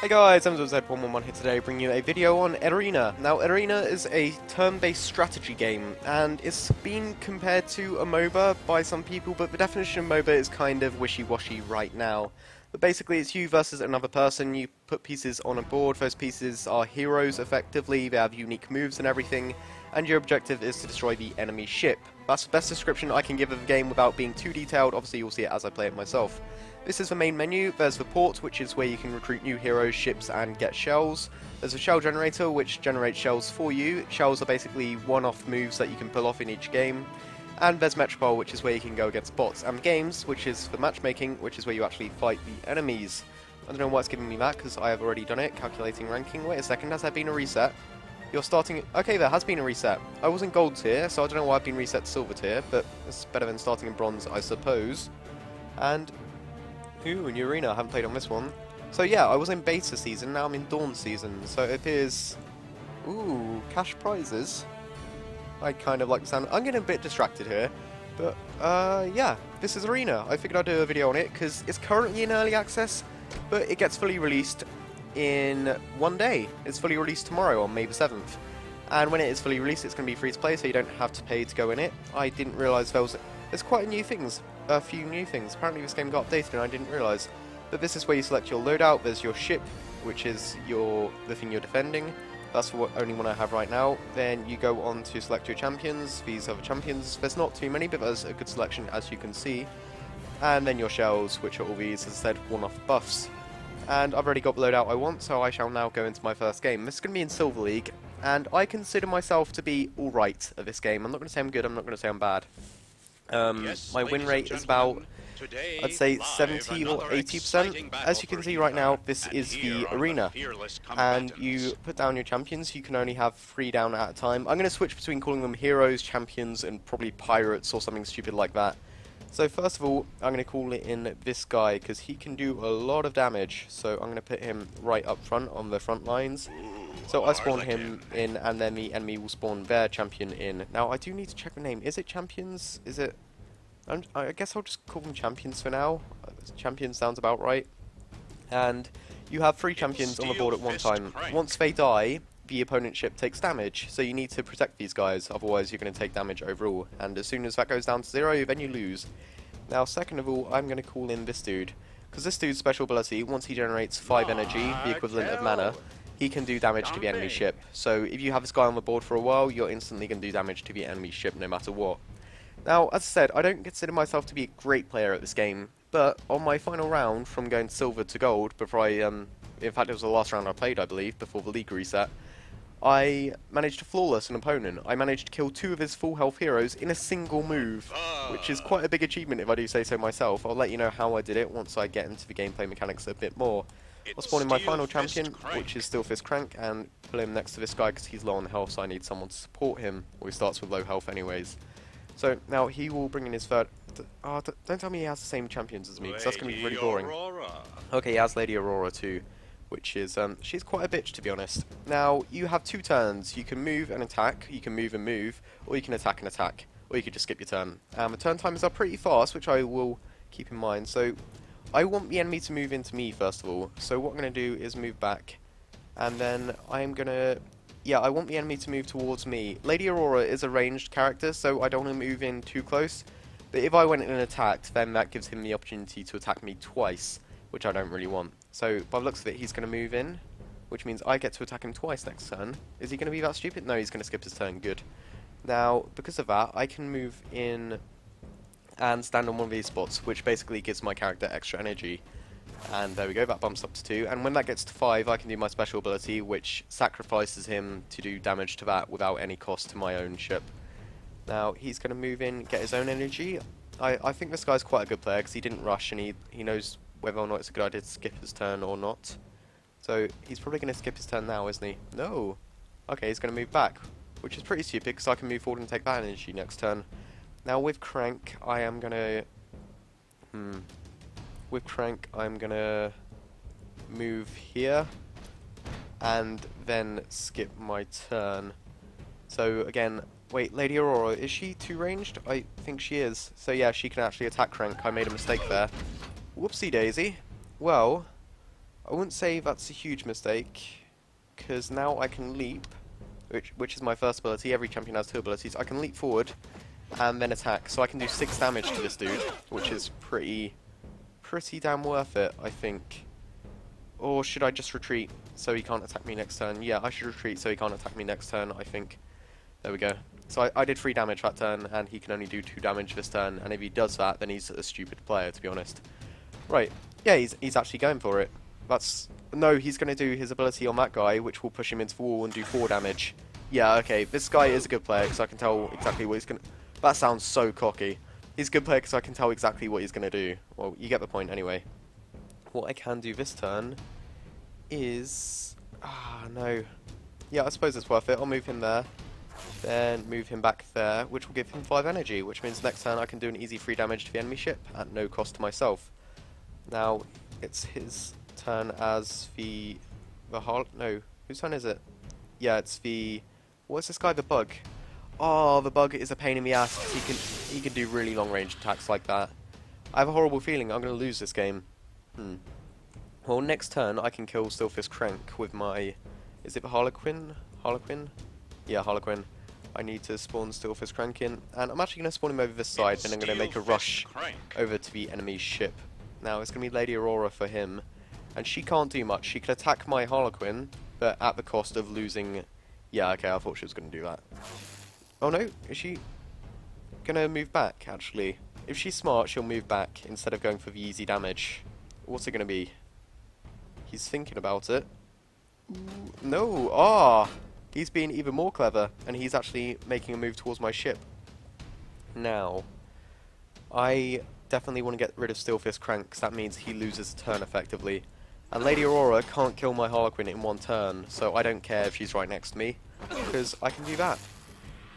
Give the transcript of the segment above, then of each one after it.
Guys, I'm Z111 here today bringing you a video on Aerena. Now Aerena is a turn-based strategy game and it's been compared to a MOBA by some people, but the definition of MOBA is kind of wishy-washy right now. But basically it's you versus another person, you put pieces on a board, those pieces are heroes effectively, they have unique moves and everything, and your objective is to destroy the enemy ship. That's the best description I can give of the game without being too detailed, obviously you'll see it as I play it myself. This is the main menu. There's the port, which is where you can recruit new heroes, ships, and get shells. There's a shell generator, which generates shells for you. Shells are basically one-off moves that you can pull off in each game. And there's Metropole, which is where you can go against bots. And games, which is for matchmaking, which is where you actually fight the enemies. I don't know why it's giving me that, because I have already done it. Calculating ranking. Wait a second, has there been a reset? You're starting... Okay, there has been a reset. I was in gold tier, so I don't know why I've been reset to silver tier, but it's better than starting in bronze, I suppose. And... Ooh, new arena, I haven't played on this one. So yeah, I was in beta season, now I'm in dawn season, so it appears... Ooh, cash prizes. I kind of like the sound. I'm getting a bit distracted here, but yeah, this is Aerena. I figured I'd do a video on it, because it's currently in early access, but it gets fully released in one day. It's fully released tomorrow on May the 7th. And when it is fully released, it's going to be free to play, so you don't have to pay to go in it. I didn't realise there's quite a few new things. Apparently this game got updated and I didn't realise. But this is where you select your loadout. There's your ship, which is the thing you're defending. That's the only one I have right now. Then you go on to select your champions. These are the champions. There's not too many, but there's a good selection as you can see. And then your shells, which are all these, as I said, one-off buffs. And I've already got the loadout I want, so I shall now go into my first game. This is going to be in Silver League, and I consider myself to be alright at this game. I'm not going to say I'm good, I'm not going to say I'm bad. My win rate is about, I'd say 70 or 80%. As you can see right now, this is the arena. And you put down your champions, you can only have 3 down at a time. I'm going to switch between calling them heroes, champions, and probably pirates or something stupid like that. So first of all, I'm going to call it in this guy, because he can do a lot of damage. So I'm going to put him right up front on the front lines. So I spawn him in, and then the enemy will spawn their champion in. Now, I do need to check the name. Is it champions? Is it... I guess I'll just call them champions for now. Champion sounds about right. And you have 3 champions on the board at one time. Once they die, the opponent ship takes damage. So you need to protect these guys, otherwise you're going to take damage overall. And as soon as that goes down to 0, then you lose. Now, second of all, I'm going to call in this dude. Because this dude's special ability, once he generates 5 energy, the equivalent of mana, he can do damage to the enemy ship. So if you have this guy on the board for a while, you're instantly going to do damage to the enemy ship no matter what. Now, as I said, I don't consider myself to be a great player at this game, but on my final round from going silver to gold, before I, in fact it was the last round I played, I believe, before the league reset, I managed to flawless an opponent. I managed to kill 2 of his full health heroes in a single move, which is quite a big achievement if I do say so myself. I'll let you know how I did it once I get into the gameplay mechanics a bit more. I'll spawn in my final champion, which is still Fist Crank, and pull him next to this guy because he's low on health, so I need someone to support him. Well, he starts with low health anyways. So now he will bring in his third... don't tell me he has the same champions as me, because that's going to be really boring. Okay, he has Lady Aurora too, which is... she's quite a bitch, to be honest. Now, you have 2 turns. You can move and attack, you can move and move, or you can attack and attack, or you can just skip your turn. The turn timers are pretty fast, which I will keep in mind. So, I want the enemy to move into me, first of all. So what I'm going to do is move back, and then I'm going to... Yeah, I want the enemy to move towards me. Lady Aurora is a ranged character, so I don't want to move in too close. But if I went in and attacked, then that gives him the opportunity to attack me twice, which I don't really want. So, by the looks of it, he's going to move in, which means I get to attack him twice next turn. Is he going to be that stupid? No, he's going to skip his turn. Good. Now, because of that, I can move in and stand on one of these spots, which basically gives my character extra energy. And there we go, that bumps up to 2, and when that gets to 5 I can do my special ability, which sacrifices him to do damage to that without any cost to my own ship. Now he's going to move in, get his own energy. I think this guy's quite a good player because he didn't rush and he knows whether or not it's a good idea to skip his turn or not. So he's probably going to skip his turn now, isn't he? No! Okay, he's going to move back, which is pretty stupid because I can move forward and take that energy next turn. Now with Crank I am going to... With Crank, I'm gonna move here and then skip my turn. So again, wait, Lady Aurora, is she 2 ranged? I think she is. So yeah, she can actually attack Crank. I made a mistake there. Whoopsie daisy. Well, I wouldn't say that's a huge mistake, because now I can leap, which is my first ability. Every champion has 2 abilities. I can leap forward and then attack, so I can do 6 damage to this dude, which is pretty damn worth it, I think. Or should I just retreat so he can't attack me next turn? Yeah, I should retreat so he can't attack me next turn, I think. There we go. So I did 3 damage that turn, and he can only do 2 damage this turn, and if he does that, then he's a stupid player, to be honest. Right, yeah, he's actually going for it. No, he's going to do his ability on that guy, which will push him into the wall and do 4 damage. Yeah, okay, this guy is a good player, because I can tell exactly what he's going to... That sounds so cocky. He's a good player because I can tell exactly what he's going to do. Well, you get the point anyway. What I can do this turn is... no. Yeah, I suppose it's worth it. I'll move him there. Then move him back there, which will give him 5 energy, which means next turn I can do an easy 3 damage to the enemy ship at no cost to myself. Now, it's his turn as the no, whose turn is it? Yeah, it's the... What's this guy, the bug? Oh, the bug is a pain in the ass because he can do really long range attacks like that. I have a horrible feeling I'm going to lose this game. Well, next turn I can kill Stillfist Crank with my... Is it the Harlequin? Harlequin? Yeah, Harlequin. I need to spawn Stillfist Crank in, and I'm actually going to spawn him over this side, then I'm going to make a rush over to the enemy's ship. Now, it's going to be Lady Aurora for him, and she can't do much. She can attack my Harlequin, but at the cost of losing... Yeah, okay, I thought she was going to do that. Oh no, is she going to move back, actually? If she's smart, she'll move back instead of going for the easy damage. What's it going to be? He's thinking about it. No, he's being even more clever, and he's actually making a move towards my ship. Now, I definitely want to get rid of Stillfist Crank, because that means he loses a turn effectively. And Lady Aurora can't kill my Harlequin in 1 turn, so I don't care if she's right next to me, because I can do that.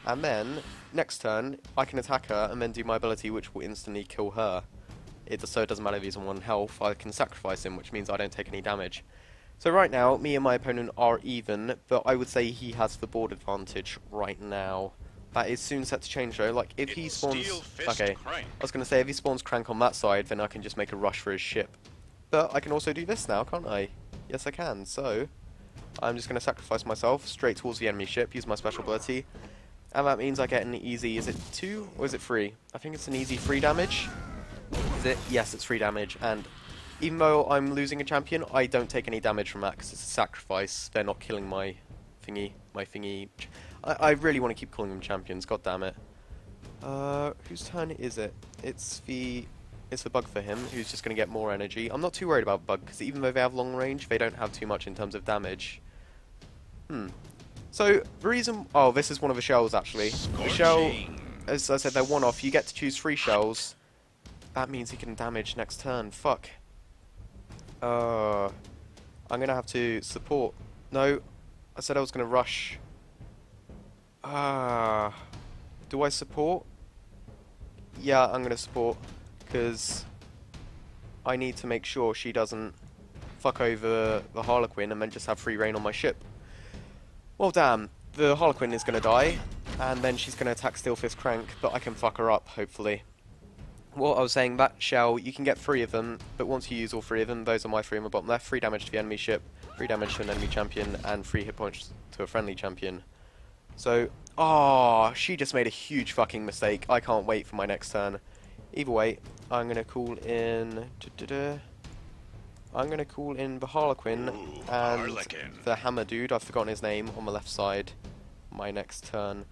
And then, next turn, I can attack her and then do my ability, which will instantly kill her. So it doesn't matter if he's on 1 health, I can sacrifice him, which means I don't take any damage. So right now, me and my opponent are even, but I would say he has the board advantage right now. That is soon set to change though, like if he spawns... Okay, I was going to say if he spawns Crank on that side, then I can just make a rush for his ship. But I can also do this now, can't I? Yes I can, so... I'm just going to sacrifice myself straight towards the enemy ship, use my special ability. And that means I get an easy, is it 2 or is it 3? I think it's an easy 3 damage. Is it? Yes, it's 3 damage, and... Even though I'm losing a champion, I don't take any damage from that because it's a sacrifice. They're not killing my thingy. I really want to keep calling them champions, god damn it. Whose turn is it? It's the bug for him, who's just going to get more energy. I'm not too worried about bug, because even though they have long range, they don't have too much in terms of damage. So, the reason... Oh, this is one of the shells, actually. The shell, as I said, they're 1-off. You get to choose 3 shells. That means he can damage next turn. Fuck. I'm going to have to support. No, I said I was going to rush. Do I support? Yeah, I'm going to support, because I need to make sure she doesn't fuck over the Harlequin and then just have free reign on my ship. Well, damn, the Harlequin is going to die, and then she's going to attack Stillfist Crank, but I can fuck her up, hopefully. Well, I was saying, that shell, you can get 3 of them, but once you use all 3 of them, those are my 3 on the bottom left, 3 damage to the enemy ship, 3 damage to an enemy champion, and 3 hit points to a friendly champion. So, she just made a huge fucking mistake. I can't wait for my next turn. Either way, I'm going to call in... I'm going to call in the Harlequin and the Hammer dude, I've forgotten his name, on the left side, my next turn.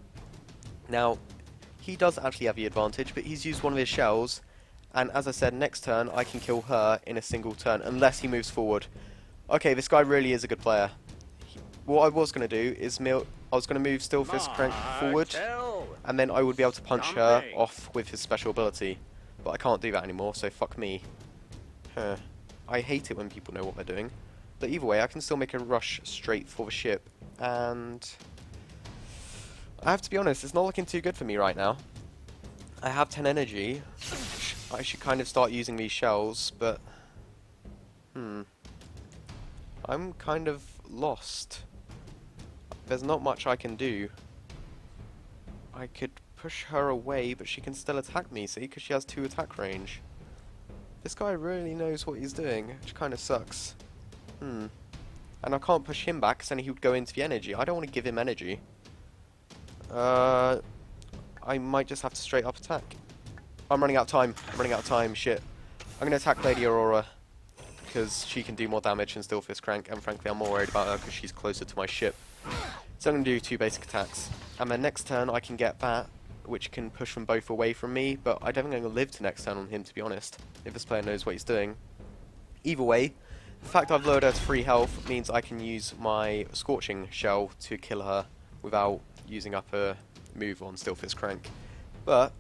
Now... He does actually have the advantage, but he's used one of his shells, and as I said, next turn I can kill her in a single turn, unless he moves forward. Okay, this guy really is a good player. What I was going to do is I was going to move Stillfist Crank forward, and then I would be able to punch her off with his special ability. But I can't do that anymore, so fuck me. I hate it when people know what they're doing. But either way, I can still make a rush straight for the ship, and... I have to be honest, it's not looking too good for me right now. I have 10 energy. I should kind of start using these shells, but... I'm kind of lost. There's not much I can do. I could push her away, but she can still attack me, see? Because she has 2 attack range. This guy really knows what he's doing, which kind of sucks. And I can't push him back, because then he would go into the energy. I don't want to give him energy. I might just have to straight up attack. I'm running out of time. I'm running out of time. Shit. I'm going to attack Lady Aurora, because she can do more damage than Still Fist Crank, and frankly I'm more worried about her because she's closer to my ship. So I'm going to do 2 basic attacks. And then next turn I can get that, which can push them both away from me, but I don't think I'm going to live to next turn on him, to be honest, if this player knows what he's doing. Either way, the fact I've lowered her to 3 health means I can use my Scorching Shell to kill her without using up a move on Still Fist Crank. But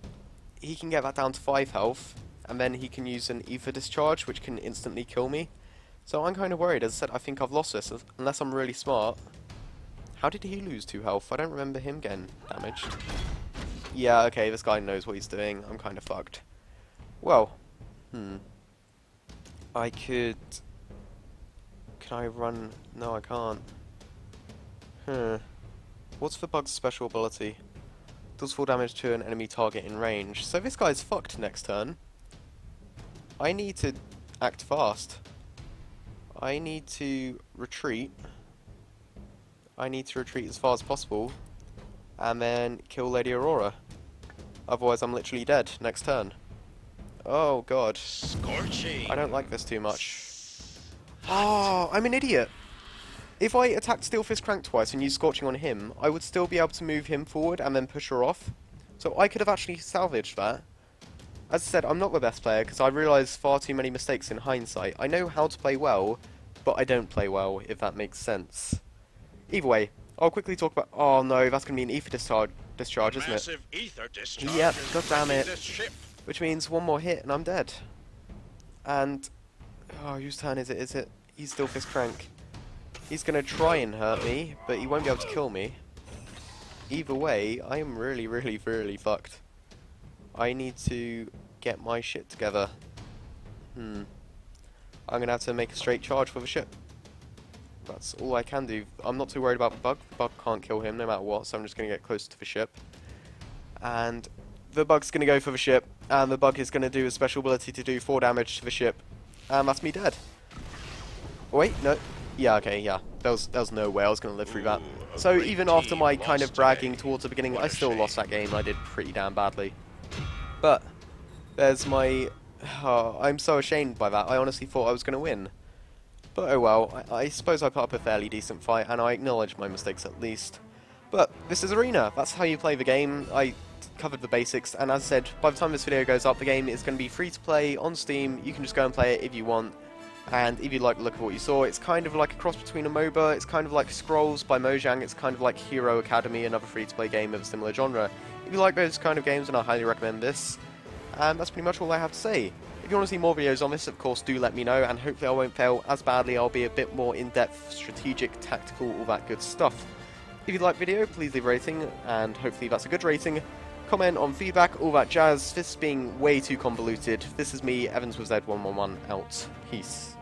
he can get that down to 5 health, and then he can use an Ether Discharge, which can instantly kill me. So I'm kind of worried. As I said, I think I've lost this, unless I'm really smart. How did he lose 2 health? I don't remember him getting damaged. Yeah, okay, this guy knows what he's doing. I'm kind of fucked. Well, I could... Can I run? No, I can't. What's the bug's special ability? Does full damage to an enemy target in range. So this guy's fucked next turn. I need to act fast. I need to retreat. I need to retreat as far as possible. And then kill Lady Aurora. Otherwise I'm literally dead next turn. Oh god. Scorching. I don't like this too much. Oh, I'm an idiot. If I attacked Steel Fist Crank twice and used Scorching on him, I would still be able to move him forward and then push her off. So I could have actually salvaged that. As I said, I'm not the best player because I realise far too many mistakes in hindsight. I know how to play well, but I don't play well, if that makes sense. Either way, I'll quickly talk about... Oh no, that's going to be an Ether Discharge, isn't it? Ether discharge. Yep, god damn it. Which means one more hit and I'm dead. And... Oh, whose turn is it? Is it? He's Still Fist Crank. He's going to try and hurt me, but he won't be able to kill me. Either way, I am really, really, really fucked. I need to get my shit together. I'm going to have to make a straight charge for the ship. That's all I can do. I'm not too worried about the bug. The bug can't kill him no matter what, so I'm just going to get close to the ship. And the bug's going to go for the ship, and the bug is going to do a special ability to do 4 damage to the ship. And that's me dead. Oh, wait, no. Yeah, okay, yeah. There was no way I was going to live through that. So even after my kind of bragging towards the beginning, I still lost that game. I did pretty damn badly. But there's my... Oh, I'm so ashamed by that. I honestly thought I was going to win. But oh well, I suppose I put up a fairly decent fight, and I acknowledge my mistakes at least. But this is Aerena. That's how you play the game. I covered the basics, and as I said, by the time this video goes up, the game is going to be free to play on Steam. You can just go and play it if you want. And if you like the look of what you saw, it's kind of like a cross between a MOBA, it's kind of like Scrolls by Mojang, it's kind of like Hero Academy, another free-to-play game of a similar genre. If you like those kind of games, then I highly recommend this. And that's pretty much all I have to say. If you want to see more videos on this, of course, do let me know, and hopefully I won't fail as badly. I'll be a bit more in-depth, strategic, tactical, all that good stuff. If you like the video, please leave a rating, and hopefully that's a good rating. Comment on feedback, all that jazz. This is being way too convoluted. This is me, Evans with Z111, out. Peace.